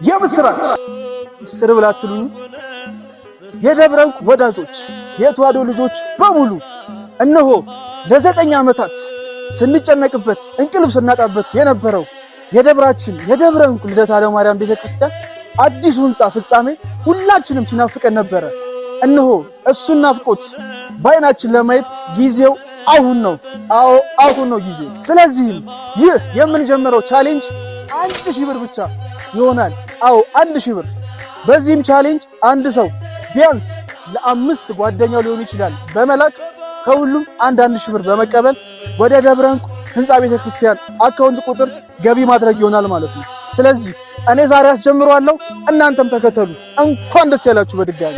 የምስራች ስር ብላትሉኝ የደብረ ዕንቁ ወዳጆች የተዋሕዶ ልጆች በሙሉ እነሆ ለ9 ዓመታት ስንጨነቅበት እንቅልፍ ስናጣበት የነበረው የደብራችን የደብረ ዕንቁ ልደታ ለማርያም ቤተክርስቲያን አዲሱ ህንጻ ፍጻሜ ሁላችንም ሲናፍቀን ነበረ። እነሆ እሱን ናፍቆት በዓይናችን ለማየት ጊዜው አሁን ነው። አዎ አሁን ነው ጊዜው። ስለዚህም ይህ የምንጀምረው ቻሌንጅ 1000 ብር ብቻ ይሆናል። አዎ 1000 ብር። በዚህም ቻሌንጅ አንድ ሰው ቢያንስ ለ5 ጓደኛው ሊሆን ይችላል በመላክ ከሁሉም 1000 ብር በመቀበል ወደ ደብረ ዕንቁ ህንጻ ቤተክርስቲያን አካውንት ቁጥር ገቢ ማድረግ ይሆናል ማለት ነው። ስለዚህ እኔ ዛሬ አስጀምረዋለሁ፣ እናንተም ተከተሉ። እንኳን ደስ ያላችሁ በድጋሚ